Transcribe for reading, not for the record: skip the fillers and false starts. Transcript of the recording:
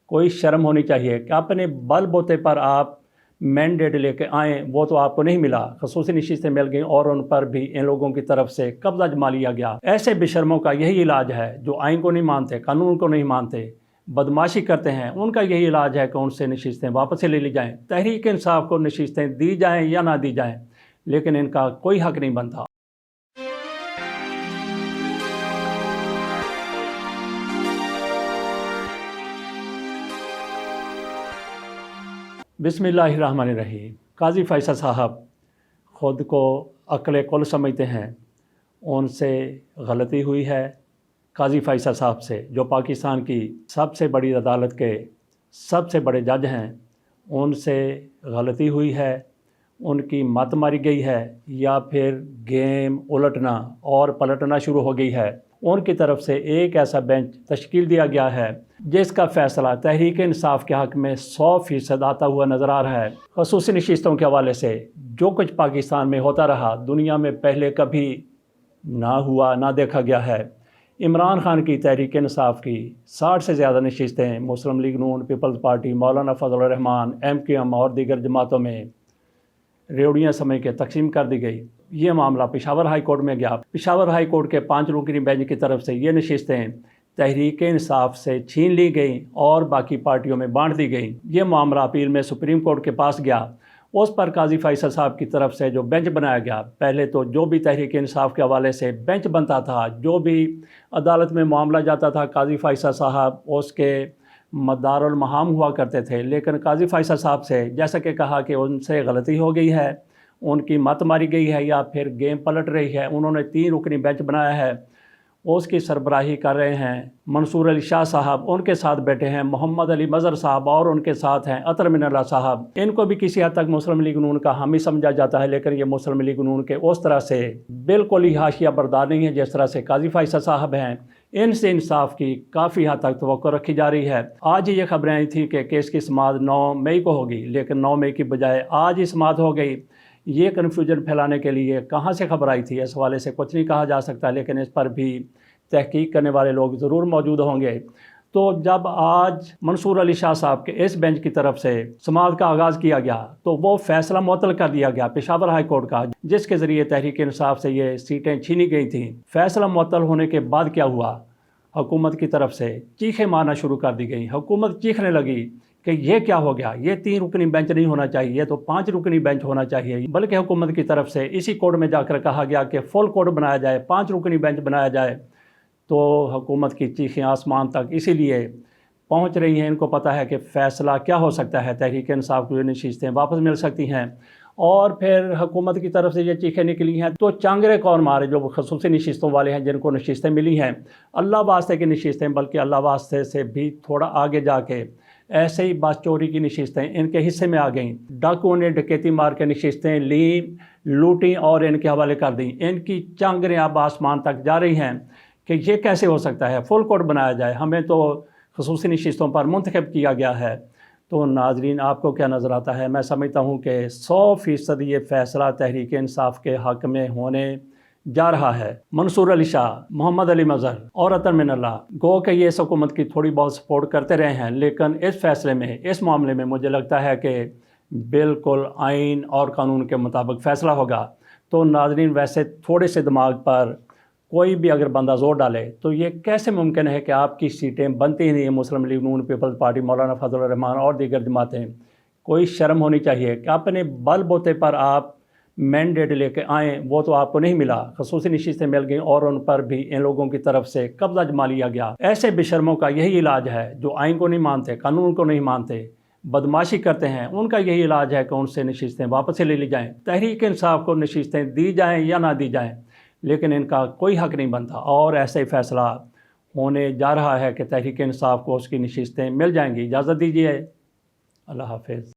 کوئی شرم ہونی چاہیے کہ اپنے بل بوتے پر آپ مینڈیٹ لے کے آئیں، وہ تو آپ کو نہیں ملا، خصوصی نشستیں مل گئیں اور ان پر بھی ان لوگوں کی طرف سے قبضہ جما لیا گیا۔ ایسے بے شرموں کا یہی علاج ہے جو آئین کو نہیں مانتے، قانون کو نہیں مانتے، بدماشی کرتے ہیں، ان کا یہی علاج ہے کہ ان سے نشستیں واپس لے لی جائیں۔ تحریک انصاف کو نشستیں دی جائیں یا نہ دی جائیں، لیکن ان کا کوئی حق نہیں بنتا۔ بسم اللہ الرحمن الرحیم۔ قاضی فیصل صاحب خود کو عقل کل سمجھتے ہیں، ان سے غلطی ہوئی ہے۔ قاضی فیصل صاحب سے، جو پاکستان کی سب سے بڑی عدالت کے سب سے بڑے جج ہیں، ان سے غلطی ہوئی ہے، ان کی مت ماری گئی ہے، یا پھر گیم الٹنا اور پلٹنا شروع ہو گئی ہے۔ ان کی طرف سے ایک ایسا بینچ تشکیل دیا گیا ہے جس کا فیصلہ تحریک انصاف کے حق میں 100% آتا ہوا نظر آ رہا ہے۔ خصوصی نشستوں کے حوالے سے جو کچھ پاکستان میں ہوتا رہا، دنیا میں پہلے کبھی نہ ہوا، نہ دیکھا گیا ہے۔ عمران خان کی تحریک انصاف کی 60 سے زیادہ نشستیں مسلم لیگ نون، پیپلز پارٹی، مولانا فضل الرحمان، MQM اور دیگر جماعتوں میں ریوڑیاں سمجھ کے تقسیم کر دی گئی۔ یہ معاملہ پشاور ہائی کورٹ میں گیا۔ پشاور ہائی کورٹ کے 5 رکنی بینچ کی طرف سے یہ نشستیں تحریک انصاف سے چھین لی گئیں اور باقی پارٹیوں میں بانٹ دی گئیں۔ یہ معاملہ اپیل میں سپریم کورٹ کے پاس گیا۔ اس پر قاضی فیصل صاحب کی طرف سے جو بینچ بنایا گیا، پہلے تو جو بھی تحریک انصاف کے حوالے سے بینچ بنتا تھا، جو بھی عدالت میں معاملہ جاتا تھا، قاضی فیصل صاحب اس کے مدار المہام ہوا کرتے تھے۔ لیکن قاضی فیصل صاحب سے جیسا کہ کہا کہ ان سے غلطی ہو گئی ہے، ان کی مت ماری گئی ہے یا پھر گیم پلٹ رہی ہے، انہوں نے 3 رکنی بینچ بنایا ہے۔ اس کی سربراہی کر رہے ہیں منصور علی شاہ صاحب، ان کے ساتھ بیٹھے ہیں محمد علی مظہر صاحب اور ان کے ساتھ ہیں اطہر من اللہ صاحب۔ ان کو بھی کسی حد تک مسلم لیگ نون کا حامی سمجھا جاتا ہے، لیکن یہ مسلم لیگ نون کے اس طرح سے بالکل ہی حاشیہ بردار نہیں ہے جس طرح سے قاضی فیصل صاحب ہیں۔ ان سے انصاف کی کافی حد تک توقع رکھی جا رہی ہے۔ آج یہ خبریں آئی تھیں کہ کیس کی سماعت 9 مئی کو ہوگی، لیکن 9 مئی کی بجائے آج ہی سماعت ہو گئی۔ یہ کنفیوژن پھیلانے کے لیے کہاں سے خبر آئی تھی، اس حوالے سے کچھ نہیں کہا جا سکتا، لیکن اس پر بھی تحقیق کرنے والے لوگ ضرور موجود ہوں گے۔ تو جب آج منصور علی شاہ صاحب کے اس بینچ کی طرف سے سماعت کا آغاز کیا گیا تو وہ فیصلہ معطل کر دیا گیا پشاور ہائی کورٹ کا، جس کے ذریعے تحریک انصاف سے یہ سیٹیں چھینی گئی تھیں۔ فیصلہ معطل ہونے کے بعد کیا ہوا، حکومت کی طرف سے چیخیں مارنا شروع کر دی گئی۔ حکومت چیخنے لگی کہ یہ کیا ہو گیا، یہ 3 رکنی بینچ نہیں ہونا چاہیے، یہ تو 5 رکنی بینچ ہونا چاہیے۔ بلکہ حکومت کی طرف سے اسی کورٹ میں جا کر کہا گیا کہ فل کورٹ بنایا جائے، 5 رکنی بینچ بنایا جائے۔ تو حکومت کی چیخیں آسمان تک اسی لیے پہنچ رہی ہیں، ان کو پتہ ہے کہ فیصلہ کیا ہو سکتا ہے، تحریک انصاف کو نشستیں واپس مل سکتی ہیں۔ اور پھر حکومت کی طرف سے یہ چیخیں نکلی ہیں تو چانگرے کون مارے، جو خصوصی نشستوں والے ہیں جن کو نشستیں ملی ہیں، اللہ واسطے کی نشستیں، بلکہ اللہ واسطے سے بھی تھوڑا آگے جا کے ایسے ہی بس چوری کی نشستیں ان کے حصے میں آ گئیں۔ ڈاکوؤں نے ڈکیتی مار کے نشستیں لیں، لوٹیں اور ان کے حوالے کر دیں۔ ان کی چانگریں اب آسمان تک جا رہی ہیں کہ یہ کیسے ہو سکتا ہے، فل کورٹ بنایا جائے، ہمیں تو خصوصی نشستوں پر منتخب کیا گیا ہے۔ تو ناظرین، آپ کو کیا نظر آتا ہے؟ میں سمجھتا ہوں کہ 100% یہ فیصلہ تحریک انصاف کے حق میں ہونے جا رہا ہے۔ منصور علی شاہ، محمد علی مظہر اور اطہر من اللہ گو کہ یہ اس حکومت کی تھوڑی بہت سپورٹ کرتے رہے ہیں، لیکن اس فیصلے میں، اس معاملے میں مجھے لگتا ہے کہ بالکل آئین اور قانون کے مطابق فیصلہ ہوگا۔ تو ناظرین، ویسے تھوڑے سے دماغ پر کوئی بھی اگر بندہ زور ڈالے تو یہ کیسے ممکن ہے کہ آپ کی سیٹیں بنتی نہیں ہیں، مسلم لیگ نون، پیپلز پارٹی، مولانا فضل الرحمان اور دیگر جماعتیں؟ کوئی شرم ہونی چاہیے کہ اپنے بل بوتے پر آپ مینڈیٹ لے کے آئیں، وہ تو آپ کو نہیں ملا، خصوصی نشستیں مل گئیں اور ان پر بھی ان لوگوں کی طرف سے قبضہ جما لیا گیا۔ ایسے بے شرموں کا یہی علاج ہے جو آئین کو نہیں مانتے، قانون کو نہیں مانتے، بدماشی کرتے ہیں، ان کا یہی علاج ہے کہ ان سے نشستیں واپس لے لی جائیں۔ تحریک انصاف کو نشستیں دی جائیں یا نہ دی جائیں، لیکن ان کا کوئی حق نہیں بنتا، اور ایسے ہی فیصلہ ہونے جا رہا ہے کہ تحریک انصاف کو اس کی نشستیں مل جائیں گی۔ اجازت دیجیے، اللہ حافظ۔